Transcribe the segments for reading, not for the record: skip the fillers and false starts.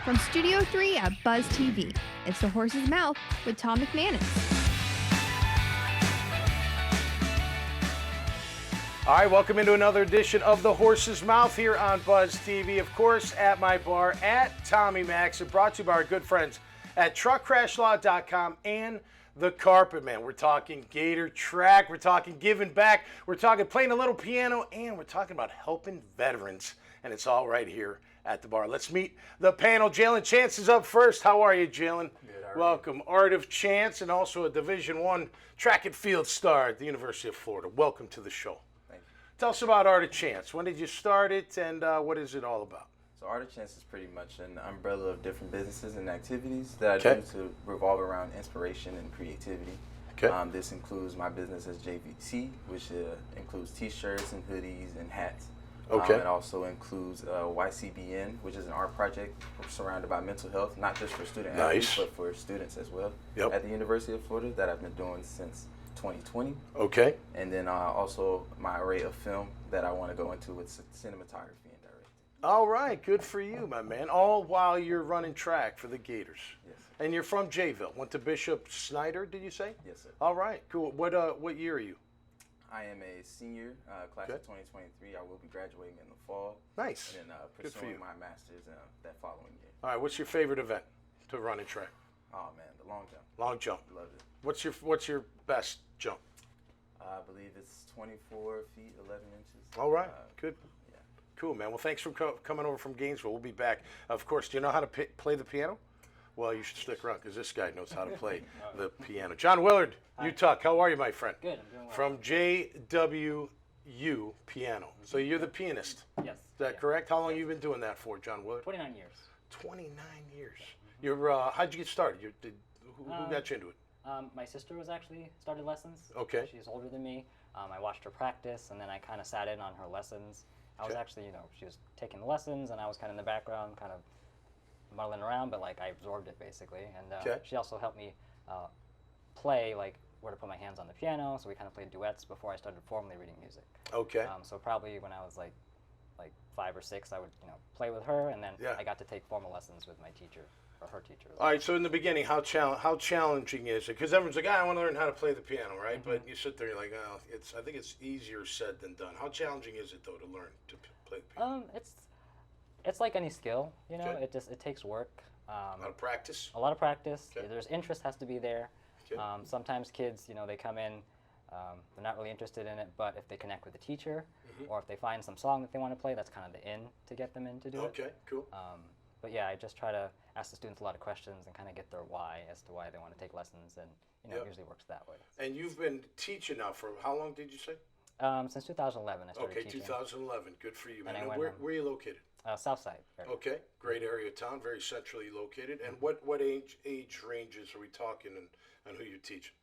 From Studio 3 at Buzz TV, it's The Horse's Mouth with Tom McManus. All right, welcome into another edition of The Horse's Mouth here on Buzz TV. Of course, at my bar, at Tommy Max, and brought to you by our good friends at TruckCrashLaw.com and The Carpet Man. We're talking Gator track, we're talking giving back, we're talking playing a little piano, and we're talking about helping veterans. And it's all right here at the bar. Let's meet the panel. Jalen Chance is up first. How are you, Jalen? Good. Welcome. Art of Chance, and also a Division I track and field star at the University of Florida. Welcome to the show. Thank you. Tell us about Art of Chance. When did you start it, and what is it all about? So Art of Chance is pretty much an umbrella of different businesses and activities that I Okay. do to revolve around inspiration and creativity. Okay. This includes my business as JVC, which includes T-shirts and hoodies and hats. Okay. It also includes YCBN, which is an art project surrounded by mental health, not just for student athletes, but for students as well at the University of Florida that I've been doing since 2020. Okay. And then also my array of film that I want to go into with cinematography and directing. All right. Good for you, my man. All while you're running track for the Gators. Yes. And you're from Jayville. Went to Bishop Snyder, did you say? Yes, sir. All right. Cool. What year are you? I am a senior, class of 2023. I will be graduating in the fall. Nice. And then Good for pursuing you. my master's that following year. All right. What's your favorite event to run in track? Oh man, the long jump. Long jump. Love it. What's your best jump? I believe it's 24 feet, 11 inches. All right. Good. Yeah. Cool, man. Well, thanks for coming over from Gainesville. We'll be back. Of course, do you know how to play the piano? Well, you should stick around because this guy knows how to play the piano. JohnWillard Utuk, how are you, my friend? Good, I'm doing well. From JWU Piano. So you're the pianist. Yes. Is that correct? How long have you been doing that for, John Willard? 29 years. 29 years. You're how'd you get started? Who got you into it? My sister was actually started lessons. Okay. She's older than me. I watched her practice, and then I kind of sat in on her lessons. I was Okay. actually, she was taking the lessons, and I was kind of in the background, kind of muddling around, but like I absorbed it basically. And Okay. she also helped me play like where to put my hands on the piano. So we kind of played duets before I started formally reading music. Okay. So probably when I was like 5 or 6, I would play with her, and then Yeah. I got to take formal lessons with my teacher or her teacher. All right, so in the beginning, how challenging is it? Because everyone's like, I want to learn how to play the piano, right? But you sit there, you're like, oh, I think it's easier said than done. How challenging is it though to learn to play the piano? It's like any skill, Okay. It takes work. A lot of practice. A lot of practice. Okay. There's interest has to be there. Okay. Sometimes kids, they come in, they're not really interested in it, but if they connect with the teacher, or if they find some song that they want to play, that's kind of the in to get them in to do it. Okay, cool. But yeah, I just try to ask the students a lot of questions and kind of get their why as to why they want to take lessons, and it usually works that way. And you've been teaching now for how long did you say? Since 2011, I started Okay, teaching. 2011. Good for you, man. And I And went where on- are you located? South Side. area. Okay, great area of town, very centrally located. And what age ranges are we talking, and who you teach?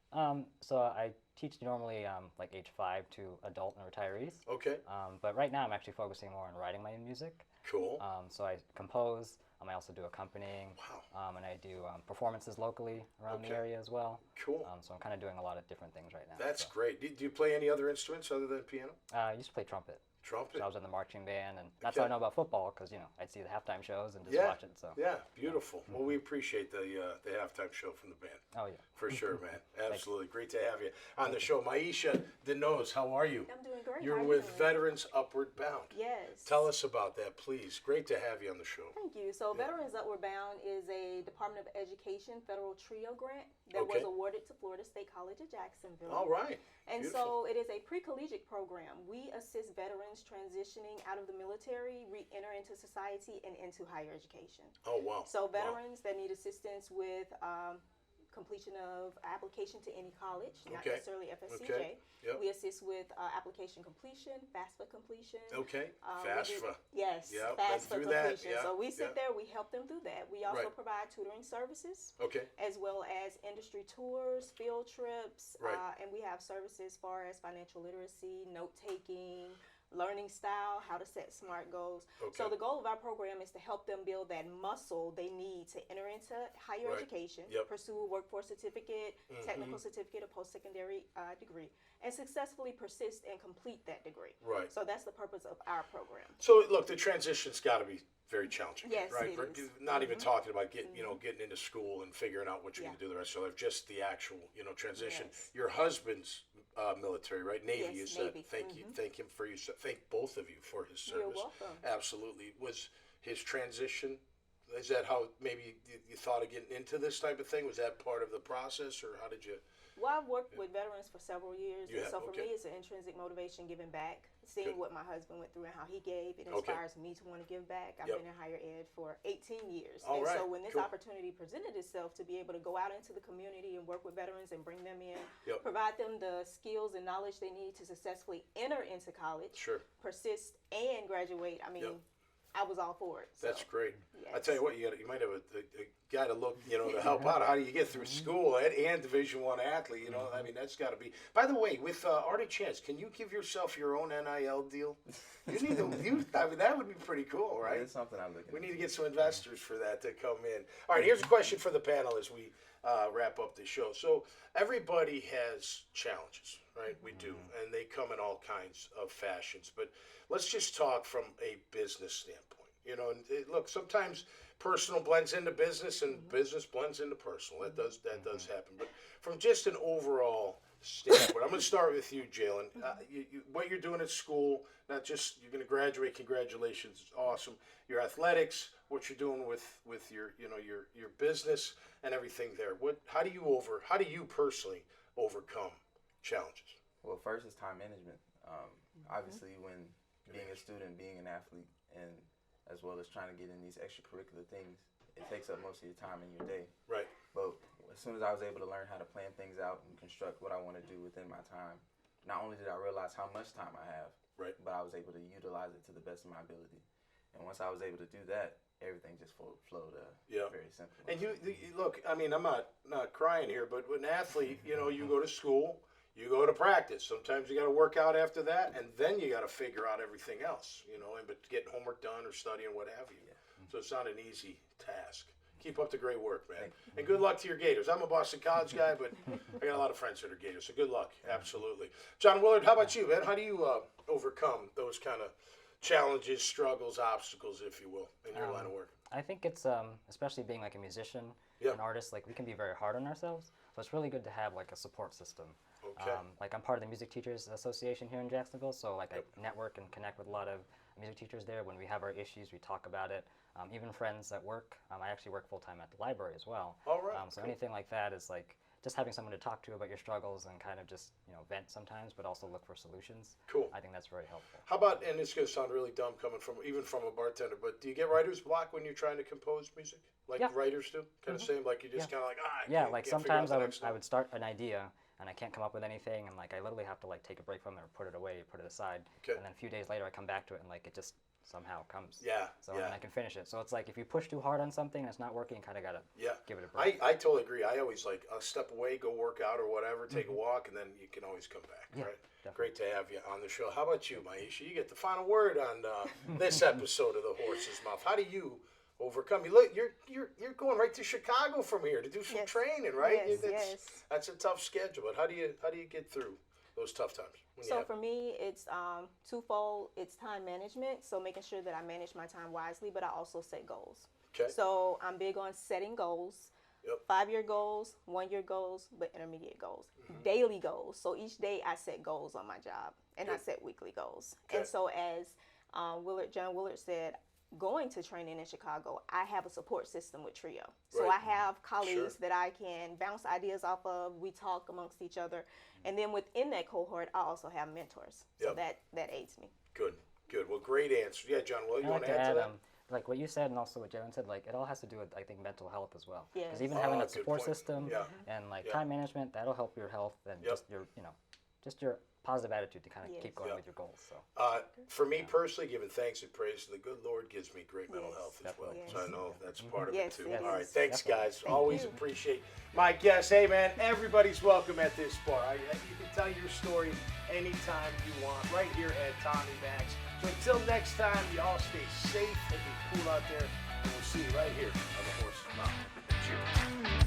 So I teach normally like age 5 to adult and retirees. Okay, But right now I'm actually focusing more on writing my own music. cool. So I compose. I also do accompanying. Wow. And I do performances locally around Okay. the area as well. Cool. So I'm kind of doing a lot of different things right now. That's so. great. Do you play any other instruments other than piano? I used to play trumpet. Trumpet? So I was in the marching band, and that's how I know about football because I'd see the halftime shows and just Yeah. watch it. So Yeah, beautiful. Well, we appreciate the halftime show from the band. oh yeah. For sure, man. Absolutely. Great to have you on the show. Myisha DeNose, how are you? I'm doing great. You're How are you with doing? Veterans Upward Bound. Yes. Tell us about that, please. Great to have you on the show. Thank you. So Veterans Upward Bound is a Department of Education federal TRIO grant that Okay. was awarded to Florida State College of Jacksonville. All right. And Beautiful. so it is a pre-collegiate program. We assist veterans transitioning out of the military, re-enter into society, and into higher education. Oh, wow. So Wow. veterans that need assistance with completion of application to any college, not Okay. necessarily FSCJ. Okay. Yep. We assist with application completion, FAFSA completion. Okay. We do- FAFSA. Yes, Yep, been FAFSA through that, completion. yeah, So we sit yeah. there, we help them through that. We also Right. provide tutoring services, Okay. as well as industry tours, field trips, Right. and we have services as far as financial literacy, note taking, learning style, how to set SMART goals. Okay. So the goal of our program is to help them build that muscle they need to enter into higher Right. education, Yep. Mm-hmm. pursue a workforce certificate, technical certificate, or post-secondary degree, and successfully persist and complete that degree. Right. So that's the purpose of our program. So, look, the transition's got to be very challenging. Yes, right? it is. Not even talking about getting into school and figuring out what you're going to do the rest of your life. Just the actual, transition. Yes. Your husband's military, right? Navy. Yes, you said. Navy. Thank him for thank both of you for his service. You're welcome. Absolutely. Was his transition? Is that how maybe you thought of getting into this type of thing? Was that part of the process, or how did you? Well, I've worked with veterans for several years, You and have, so for okay. me, it's an intrinsic motivation giving back. Seeing what my husband went through and how he gave, it Okay. inspires me to want to give back. I've been in higher ed for 18 years. All and right. so when this Cool. opportunity presented itself to be able to go out into the community and work with veterans and bring them in, Yep. provide them the skills and knowledge they need to successfully enter into college, Sure. persist, and graduate, I mean, I was all for it. So, That's great. yes. I tell you what, you might have a guy to look, to help out. How do you get through school and Division I athlete? I mean, that's got to be. By the way, with Artie Chance, can you give yourself your own NIL deal? You need to. I mean, that would be pretty cool, right? It's something I'm looking. We need to get some investors for that to come in. All right, here's a question for the panel as we wrap up the show. So everybody has challenges, right? We do, and they come in all kinds of fashions. But let's just talk from a business standpoint. Look, sometimes personal blends into business, and business blends into personal. That does happen. But from just an overall standpoint, I'm going to start with you, Jalen. What you're doing at school, not just you're going to graduate. Congratulations, it's awesome. Your athletics, what you're doing with your your business and everything there. How do you personally overcome challenges? Well, first is time management. Obviously, when being a student, being an athlete, and as well as trying to get in these extracurricular things, it takes up most of your time in your day. Right. But as soon as I was able to learn how to plan things out and construct what I want to do within my time, not only did I realize how much time I have, but I was able to utilize it to the best of my ability. And once I was able to do that, everything just flowed very simple. And you look, I mean, I'm not crying here, but with an athlete, you go to school, you go to practice. Sometimes you got to work out after that, and then you got to figure out everything else, but getting homework done or studying, what have you. So it's not an easy task. Keep up the great work, man. And good luck to your Gators. I'm a Boston College guy, but I got a lot of friends that are Gators, so good luck. Absolutely. John Willard, how about you, man? How do you overcome those kind of challenges, struggles, obstacles, if you will, in your line of work? I think it's, especially being like a musician, an artist, like we can be very hard on ourselves. So it's really good to have like a support system. Okay. Like I'm part of the Music Teachers Association here in Jacksonville, so like I network and connect with a lot of music teachers there. When we have our issues, we talk about it. Even friends at work. I actually work full-time at the library as well. All right. So anything like that is like just having someone to talk to about your struggles and kind of just vent sometimes, but also look for solutions. Cool. I think that's very helpful. How about, and it's going to sound really dumb coming from a bartender, but do you get writer's block when you're trying to compose music? Like writers do? Kind of same, like you just kind of like, like sometimes I would start an idea and I can't come up with anything, and like I literally have to like take a break from it or put it away, put it aside. And then a few days later I come back to it and like it just somehow comes. And I can finish it. So it's like if you push too hard on something and it's not working, you kind of got to give it a break. I totally agree. I always like step away, go work out or whatever, take a walk, and then you can always come back, right? Definitely. Great to have you on the show. How about you, Myisha? You get the final word on this episode of The Horse's Mouth. How do you overcome? You're going right to Chicago from here to do some training, right? Yes. That's a tough schedule, but how do you get through those tough times? So for me, it's twofold. It's time management, so making sure that I manage my time wisely, but I also set goals. Okay. So I'm big on setting goals. 5-year goals, 1-year goals, but intermediate goals. Daily goals. So each day I set goals on my job, and I set weekly goals. Okay. And so as John Willard said, going to training in Chicago, I have a support system with Trio. So I have colleagues that I can bounce ideas off of. We talk amongst each other. And then within that cohort, I also have mentors. So that aids me. Good. Well, great answer. Yeah, John, you want to add to that? Like what you said and also what Jalen said, like it all has to do with, I think, mental health as well. Yes. Because even having that support point. system and like time management, that'll help your health and just your positive attitude to kind of keep going with your goals. So for me personally, giving thanks and praise to the good Lord gives me great mental health as well. Yes. So I know that's part of it too. Yes. All right, thanks guys. Thank Always you. appreciate my guests. Hey man, everybody's welcome at this bar. You can tell your story anytime you want, right here at Tommy Max. So until next time, you all stay safe and be cool out there, and we'll see you right here on The Horse's Mouth. Cheers.